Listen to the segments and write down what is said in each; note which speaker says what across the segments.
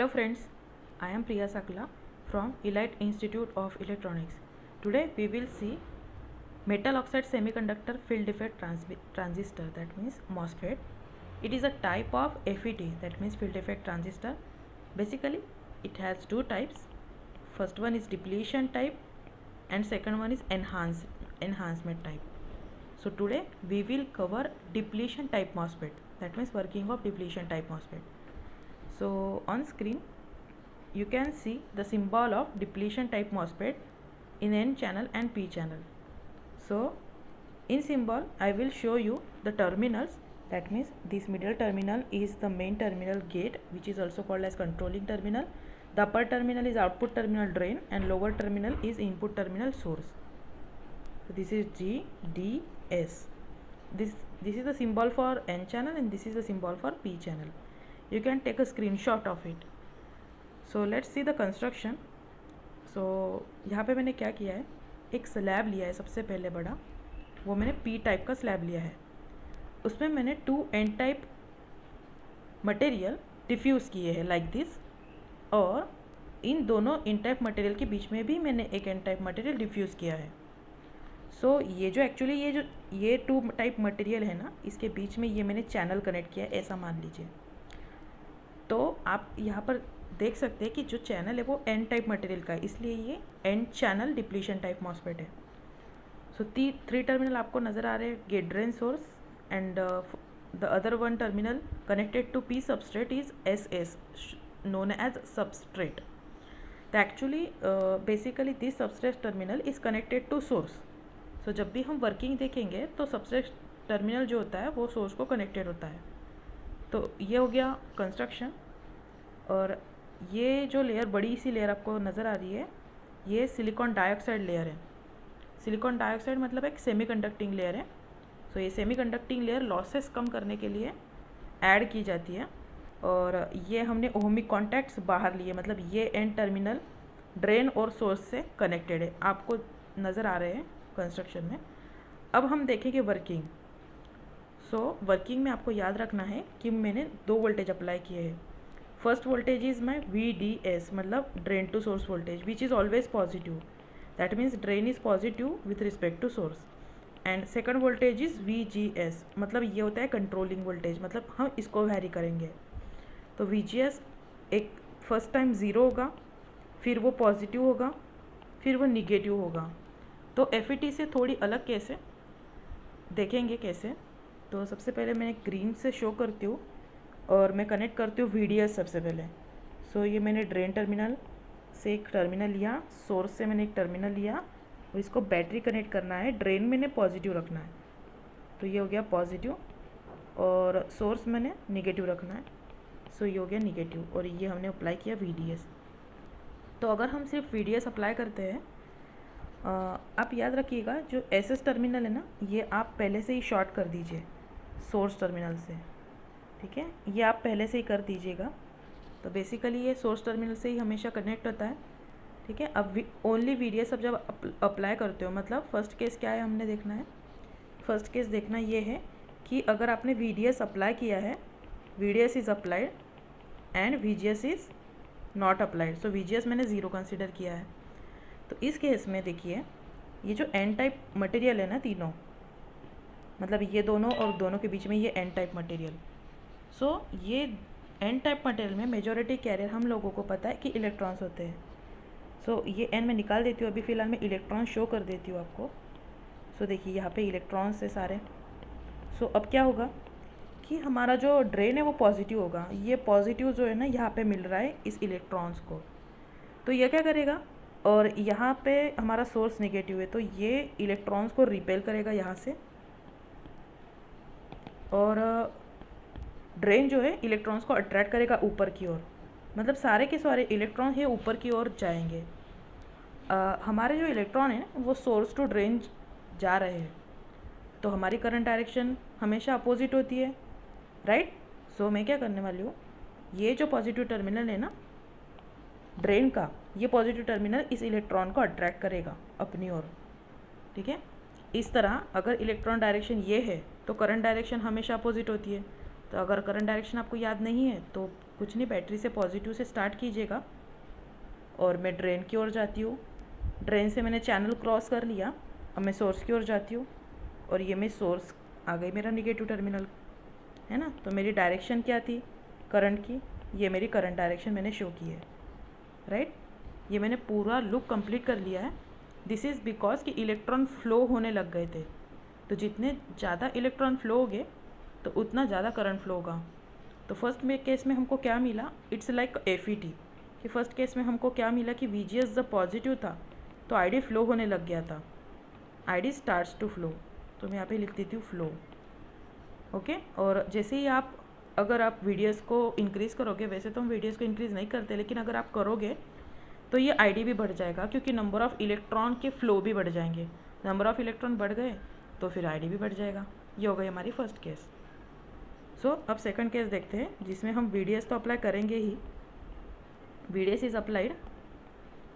Speaker 1: Hello friends, I am Priya Sakla from Elite Institute of Electronics. Today we will see metal oxide semiconductor field effect transistor, that means MOSFET. It is a type of FET, that means field effect transistor. Basically it has two types. First one is depletion type and second one is enhancement type. So today we will cover depletion type MOSFET, that means working of depletion type MOSFET. So on screen you can see the symbol of depletion type MOSFET in N channel and P channel. So in symbol I will show you the terminals, that means this middle terminal is the main terminal gate, which is also called as controlling terminal. The upper terminal is output terminal drain and lower terminal is input terminal source. So this is G, D, S. This is the symbol for N channel and this is the symbol for P channel. You can take a screenshot of it. So let's see the construction. So यहाँ पे मैंने क्या किया है, एक slab लिया है सबसे पहले बड़ा, वो मैंने P टाइप का स्लैब लिया है. उसमें मैंने 2 N टाइप मटेरियल डिफ्यूज़ किए हैं लाइक दिस, और इन दोनों N टाइप मटेरियल के बीच में भी मैंने एक N टाइप मटेरियल डिफ्यूज़ किया है. सो ये जो एक्चुअली ये 2 टाइप मटेरियल है ना, इसके बीच में ये मैंने चैनल कनेक्ट किया है, ऐसा मान लीजिए. तो आप यहाँ पर देख सकते हैं कि जो चैनल है वो एन टाइप मटेरियल का है, इसलिए ये N channel depletion type MOSFET है. सो 3 टर्मिनल आपको नज़र आ रहे हैं, gate drain source, and the other one terminal connected to P substrate is SS, known as substrate. तो actually basically this substrate terminal is connected to source. So जब भी हम वर्किंग देखेंगे तो सबस्ट्रेट टर्मिनल जो होता है वो सोर्स को कनेक्टेड होता है. तो ये हो गया कंस्ट्रक्शन. और ये जो लेयर, बड़ी सी लेयर आपको नज़र आ रही है, ये सिलिकॉन डाइऑक्साइड लेयर है. सिलिकॉन डाइऑक्साइड मतलब एक सेमीकंडक्टिंग लेयर है. सो ये सेमीकंडक्टिंग लेयर लॉसेस कम करने के लिए ऐड की जाती है. और ये हमने ओहमिक कॉन्टैक्ट्स बाहर लिए, मतलब ये एन टर्मिनल ड्रेन और सोर्स से कनेक्टेड है, आपको नज़र आ रहे हैं कंस्ट्रक्शन में. अब हम देखेंगे वर्किंग. सो वर्किंग में आपको याद रखना है कि मैंने 2 वोल्टेज अप्लाई किए हैं. First voltage is my VDS, मतलब drain to source voltage, which is always positive. That means drain is positive with respect to source. And second voltage is VGS, मतलब ये होता है कंट्रोलिंग वोल्टेज, मतलब हम इसको वैरी करेंगे. तो VGS एक फर्स्ट टाइम 0 होगा, फिर वो पॉजिटिव होगा, फिर वो निगेटिव होगा. तो FET से थोड़ी अलग कैसे देखेंगे कैसे. तो सबसे पहले मैं ग्रीन से शो करती हूँ और मैं कनेक्ट करती हूँ VDS सबसे पहले. सो ये मैंने ड्रेन टर्मिनल से एक टर्मिनल लिया, सोर्स से मैंने एक टर्मिनल लिया, और इसको बैटरी कनेक्ट करना है. ड्रेन मैंने पॉजिटिव रखना है, तो ये हो गया पॉजिटिव, और सोर्स मैंने निगेटिव रखना है. सो ये हो गया निगेटिव, और ये हमने अप्लाई किया VDS. तो अगर हम सिर्फ VDS अप्लाई करते हैं, आप याद रखिएगा जो SS टर्मिनल है ना, ये आप पहले से ही शॉर्ट कर दीजिए सोर्स टर्मिनल से. ठीक है, ये आप पहले से ही कर दीजिएगा. तो बेसिकली ये सोर्स टर्मिनल से ही हमेशा कनेक्ट होता है. ठीक है, अब ओनली VDS अब जब अप्लाई करते हो, मतलब फर्स्ट केस क्या है हमने देखना है. फर्स्ट केस देखना ये है कि अगर आपने VDS अप्लाई किया है, VDS is applied and VGS is not applied. So VGS मैंने 0 कंसिडर किया है. तो इस केस में देखिए, ये जो N टाइप मटेरियल है ना, तीनों, मतलब ये दोनों और दोनों के बीच में ये N टाइप मटेरियल. सो ये N टाइप मटेरियल में मेजॉरिटी कैरियर हम लोगों को पता है कि इलेक्ट्रॉन्स होते हैं. सो ये N मैं निकाल देती हूँ, अभी फ़िलहाल मैं इलेक्ट्रॉन शो कर देती हूँ आपको. सो देखिए यहाँ पे इलेक्ट्रॉन्स है सारे. सो अब क्या होगा कि हमारा जो ड्रेन है वो पॉजिटिव होगा. ये पॉजिटिव जो है ना यहाँ पे मिल रहा है इस इलेक्ट्रॉन्स को, तो ये क्या करेगा, और यहाँ पे हमारा सोर्स नेगेटिव है, तो ये इलेक्ट्रॉन्स को रिपेल करेगा यहाँ से, और ड्रेन जो है इलेक्ट्रॉन्स को अट्रैक्ट करेगा ऊपर की ओर. मतलब सारे के सारे इलेक्ट्रॉन ये ऊपर की ओर जाएंगे. हमारे जो इलेक्ट्रॉन है वो सोर्स टू ड्रेन जा रहे हैं, तो हमारी करंट डायरेक्शन हमेशा अपोजिट होती है, राइट. सो मैं क्या करने वाली हूँ, ये जो पॉजिटिव टर्मिनल है ना ड्रेन का, ये पॉजिटिव टर्मिनल इस इलेक्ट्रॉन को अट्रैक्ट करेगा अपनी ओर. ठीक है, इस तरह अगर इलेक्ट्रॉन डायरेक्शन ये है तो करंट डायरेक्शन हमेशा अपोजिट होती है. तो अगर करंट डायरेक्शन आपको याद नहीं है तो कुछ नहीं, बैटरी से पॉजिटिव से स्टार्ट कीजिएगा और मैं ड्रेन की ओर जाती हूँ। ड्रेन से मैंने चैनल क्रॉस कर लिया, अब मैं सोर्स की ओर जाती हूँ और ये मैं सोर्स आ गई मेरा निगेटिव टर्मिनल, है ना। तो मेरी डायरेक्शन क्या थी करंट की, ये मेरी करंट डायरेक्शन मैंने शो की है, राइट। ये मैंने पूरा लूप कंप्लीट कर लिया है। दिस इज़ बिकॉज कि इलेक्ट्रॉन फ्लो होने लग गए थे, तो जितने ज़्यादा इलेक्ट्रॉन फ्लो होंगे तो उतना ज़्यादा करंट फ्लो होगा। तो फर्स्ट में केस में हमको क्या मिला, इट्स लाइक FET कि फर्स्ट केस में हमको क्या मिला कि VGS जब पॉजिटिव था तो ID फ्लो होने लग गया था, ID स्टार्ट्स टू फ्लो। तो मैं यहाँ पे लिख देती हूँ फ्लो, ओके। और जैसे ही अगर आप VDS को इंक्रीज़ करोगे, वैसे तो हम VDS को इंक्रीज़ नहीं करते, लेकिन अगर आप करोगे तो ये ID भी बढ़ जाएगा, क्योंकि नंबर ऑफ़ इलेक्ट्रॉन के फ्लो भी बढ़ जाएंगे। नंबर ऑफ़ इलेक्ट्रॉन बढ़ गए तो फिर ID भी बढ़ जाएगा। ये हो गई हमारी फर्स्ट केस। सो अब सेकंड केस देखते हैं, जिसमें हम VDS तो अप्लाई करेंगे ही, VDS is applied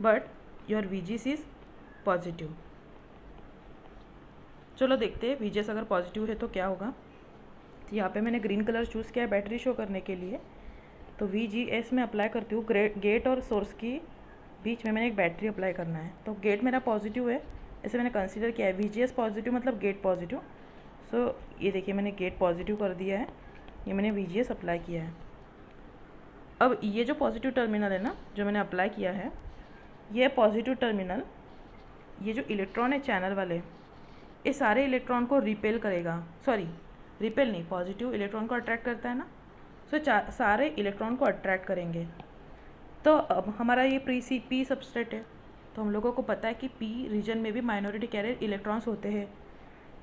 Speaker 1: but your VGS is positive. चलो देखते हैं VGS अगर पॉजिटिव है तो क्या होगा। तो यहाँ पे मैंने ग्रीन कलर चूज़ किया है बैटरी शो करने के लिए। तो VGS में अप्लाई करती हूँ, गेट और सोर्स की बीच में मैंने एक बैटरी अप्लाई करना है। तो गेट मेरा पॉजिटिव है, ऐसे मैंने कंसीडर किया है। VGS पॉजिटिव मतलब गेट पॉजिटिव। सो ये देखिए मैंने गेट पॉजिटिव कर दिया है, ये मैंने VGS अप्लाई किया है। अब ये जो पॉजिटिव टर्मिनल है ना, जो मैंने अप्लाई किया है, ये पॉजिटिव टर्मिनल, ये जो इलेक्ट्रॉन है चैनल वाले, ये सारे इलेक्ट्रॉन को रिपेल करेगा, सॉरी रिपेल नहीं, पॉजिटिव इलेक्ट्रॉन को अट्रैक्ट करता है ना। सो सारे इलेक्ट्रॉन को अट्रैक्ट करेंगे। तो अब हमारा ये पी सबस्ट्रेट है, तो हम लोगों को पता है कि पी रीजन में भी माइनॉरिटी कैरियर इलेक्ट्रॉन्स होते हैं।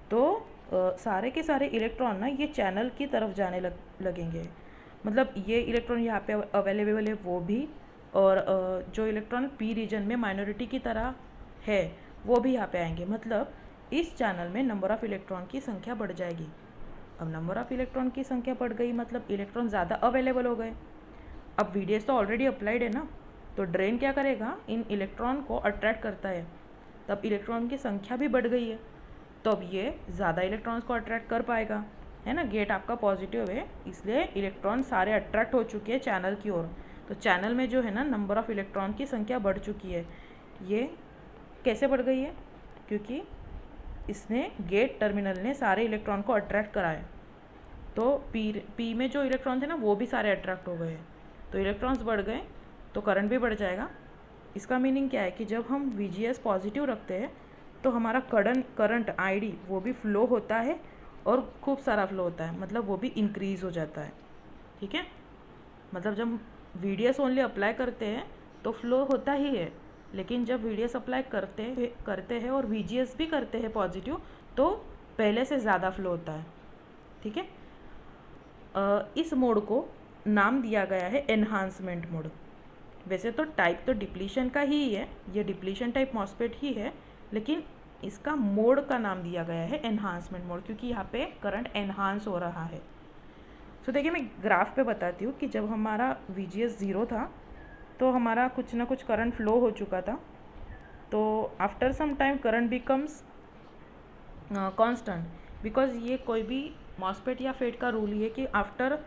Speaker 1: तो सारे के सारे इलेक्ट्रॉन ना ये चैनल की तरफ जाने लगेंगे। मतलब ये इलेक्ट्रॉन यहाँ पे अवेलेबल है वो भी, और जो इलेक्ट्रॉन पी रीजन में माइनॉरिटी की तरह है वो भी यहाँ पे आएंगे। मतलब इस चैनल में नंबर ऑफ़ इलेक्ट्रॉन की संख्या बढ़ जाएगी। अब नंबर ऑफ़ इलेक्ट्रॉन की संख्या बढ़ गई मतलब इलेक्ट्रॉन ज़्यादा अवेलेबल हो गए। अब VDS तो ऑलरेडी अप्लाइड है ना, तो ड्रेन क्या करेगा, इन इलेक्ट्रॉन को अट्रैक्ट करता है, तब इलेक्ट्रॉन की संख्या भी बढ़ गई है, तो अब ये ज़्यादा इलेक्ट्रॉन्स को अट्रैक्ट कर पाएगा, है ना। गेट आपका पॉजिटिव है, इसलिए इलेक्ट्रॉन सारे अट्रैक्ट हो चुके हैं चैनल की ओर। तो चैनल में जो है ना नंबर ऑफ़ इलेक्ट्रॉन की संख्या बढ़ चुकी है। ये कैसे बढ़ गई है, क्योंकि इसने गेट टर्मिनल ने सारे इलेक्ट्रॉन को अट्रैक्ट कराए। तो पी में जो इलेक्ट्रॉन थे ना वो भी सारे अट्रैक्ट हो गए, तो इलेक्ट्रॉन्स बढ़ गए तो करंट भी बढ़ जाएगा। इसका मीनिंग क्या है कि जब हम VGS पॉजिटिव रखते हैं तो हमारा करंट ID वो भी फ्लो होता है और खूब सारा फ्लो होता है, मतलब वो भी इंक्रीज़ हो जाता है, ठीक है। मतलब जब VDS ओनली अप्लाई करते हैं तो फ्लो होता ही है, लेकिन जब VDS अप्लाई करते हैं और VGS भी करते हैं पॉजिटिव तो पहले से ज़्यादा फ्लो होता है, ठीक है। इस मोड को नाम दिया गया है एनहांसमेंट मोड। वैसे तो टाइप तो डिप्लीशन का ही है, ये डिप्लीशन टाइप मॉस्फेट ही है, लेकिन इसका मोड का नाम दिया गया है एनहांसमेंट मोड, क्योंकि यहाँ पे करंट एनहांस हो रहा है। तो देखिए मैं ग्राफ पे बताती हूँ कि जब हमारा VGS 0 था तो हमारा कुछ ना कुछ करंट फ्लो हो चुका था। तो after some time current becomes constant, because ये कोई भी मॉस्फेट या फेट का रूल ही है कि after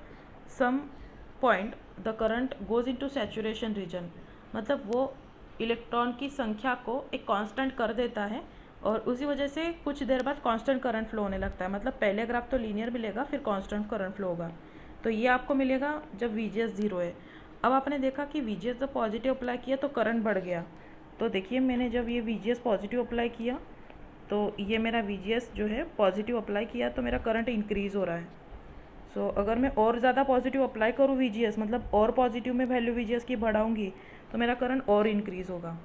Speaker 1: some point the current goes into saturation region. मतलब वो इलेक्ट्रॉन की संख्या को एक कांस्टेंट कर देता है और उसी वजह से कुछ देर बाद कांस्टेंट करंट फ्लो होने लगता है। मतलब पहले ग्राफ तो लीनियर मिलेगा, फिर कांस्टेंट करंट फ्लो होगा। तो ये आपको मिलेगा जब VGS 0 है। अब आपने देखा कि VGS जब पॉजिटिव अप्लाई किया तो करंट बढ़ गया। तो देखिए मैंने जब ये VGS पॉजिटिव अप्लाई किया तो ये मेरा VGS जो है पॉजिटिव अप्लाई किया तो मेरा करंट इंक्रीज़ हो रहा है। सो अगर मैं और ज़्यादा पॉजिटिव अप्लाई करूँ VGS, मतलब और पॉजिटिव में वैल्यू VGS की बढ़ाऊँगी तो मेरा करंट और इंक्रीज़ होगा,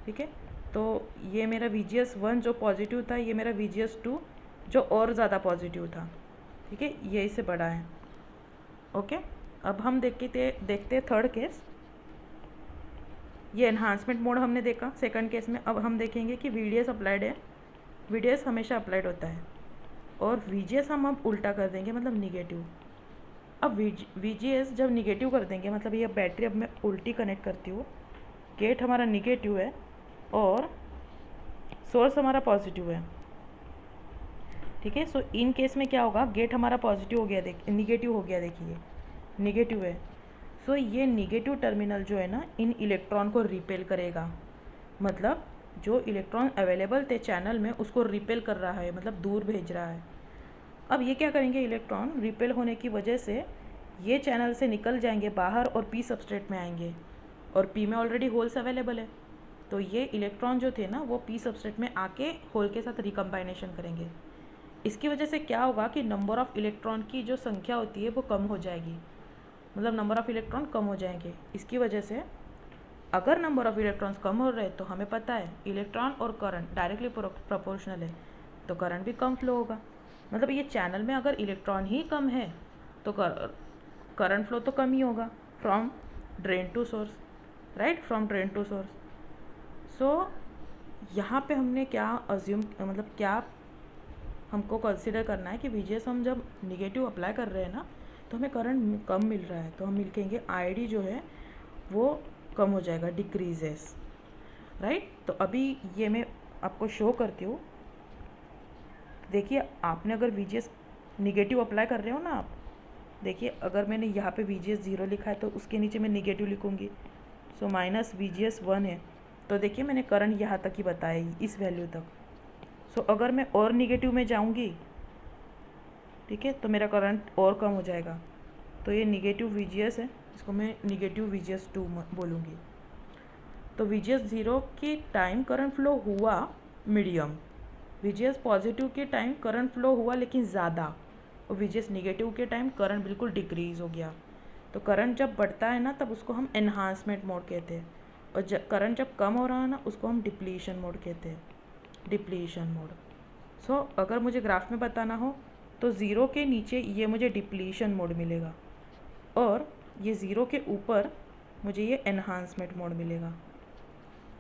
Speaker 1: ठीक है। तो ये मेरा VGS 1 जो पॉजिटिव था, ये मेरा VGS 2 जो और ज़्यादा पॉजिटिव था, ठीक है, ये इससे बड़ा है, ओके। अब हम देखते थर्ड केस। ये एनहांसमेंट मोड हमने देखा सेकंड केस में। अब हम देखेंगे कि VDS अप्लाइड है, VDS हमेशा अप्लाइड होता है, और VGS हम अब उल्टा कर देंगे, मतलब निगेटिव। अब VGS जब निगेटिव कर देंगे, मतलब ये बैटरी अब मैं उल्टी कनेक्ट करती हूँ, गेट हमारा निगेटिव है और सोर्स हमारा पॉजिटिव है, ठीक है। सो इन केस में क्या होगा, गेट हमारा पॉजिटिव हो गया, निगेटिव हो गया, देखिए निगेटिव है। सो ये निगेटिव टर्मिनल जो है ना इन इलेक्ट्रॉन को रिपेल करेगा, मतलब जो इलेक्ट्रॉन अवेलेबल थे चैनल में उसको रिपेल कर रहा है, मतलब दूर भेज रहा है। अब ये क्या करेंगे, इलेक्ट्रॉन रिपेल होने की वजह से ये चैनल से निकल जाएंगे बाहर और पी सबस्ट्रेट में आएंगे, और पी में ऑलरेडी होल्स अवेलेबल है, तो ये इलेक्ट्रॉन जो थे ना वो पी सबस्ट्रेट में आके होल के साथ रिकम्बाइनेशन करेंगे। इसकी वजह से क्या होगा कि नंबर ऑफ़ इलेक्ट्रॉन की जो संख्या होती है वो कम हो जाएगी, मतलब नंबर ऑफ़ इलेक्ट्रॉन कम हो जाएंगे। इसकी वजह से अगर नंबर ऑफ़ इलेक्ट्रॉन्स कम हो रहे तो हमें पता है इलेक्ट्रॉन और करंट डायरेक्टली प्रोपोर्शनल है, तो करंट भी कम फ्लो होगा। मतलब ये चैनल में अगर इलेक्ट्रॉन ही कम है तो करंट फ्लो तो कम ही होगा from drain to source, right, from drain to source. So यहाँ पे हमने क्या अज्यूम, मतलब क्या हमको कंसिडर करना है कि VGS हम जब निगेटिव अप्लाई कर रहे हैं ना तो हमें करंट कम मिल रहा है, तो हम लिखेंगे ID जो है वो कम हो जाएगा, डिक्रीजेस, राइट। तो अभी ये मैं आपको शो करती हूँ। देखिए आपने अगर VGS निगेटिव अप्लाई कर रहे हो ना आप, देखिए अगर मैंने यहाँ पे VGS 0 लिखा है तो उसके नीचे मैं निगेटिव लिखूँगी, सो माइनस VGS 1 है, तो देखिए मैंने करंट यहाँ तक ही बताया, इस वैल्यू तक। सो अगर मैं और निगेटिव में जाऊँगी, ठीक है, तो मेरा करंट और कम हो जाएगा, तो ये निगेटिव VGS है, इसको मैं निगेटिव VGS 2 बोलूँगी। तो VGS 0 के टाइम करंट फ्लो हुआ मीडियम, VGS पॉजिटिव के टाइम करंट फ्लो हुआ लेकिन ज़्यादा, और VGS निगेटिव के टाइम करंट बिल्कुल डिक्रीज़ हो गया। तो करंट जब बढ़ता है ना तब उसको हम एनहांसमेंट मोड कहते हैं, और करंट जब कम हो रहा है ना उसको हम डिप्लीशन मोड कहते हैं, डिप्लीशन मोड। सो अगर मुझे ग्राफ में बताना हो तो 0 के नीचे ये मुझे डिप्लीशन मोड मिलेगा, और ये 0 के ऊपर मुझे ये एनहांसमेंट मोड मिलेगा,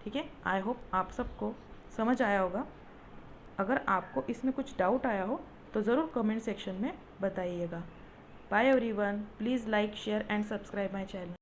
Speaker 1: ठीक है। आई होप आप सबको समझ आया होगा। अगर आपको इसमें कुछ डाउट आया हो तो ज़रूर कमेंट सेक्शन में बताइएगा। Bye everyone, please like, share and subscribe my channel.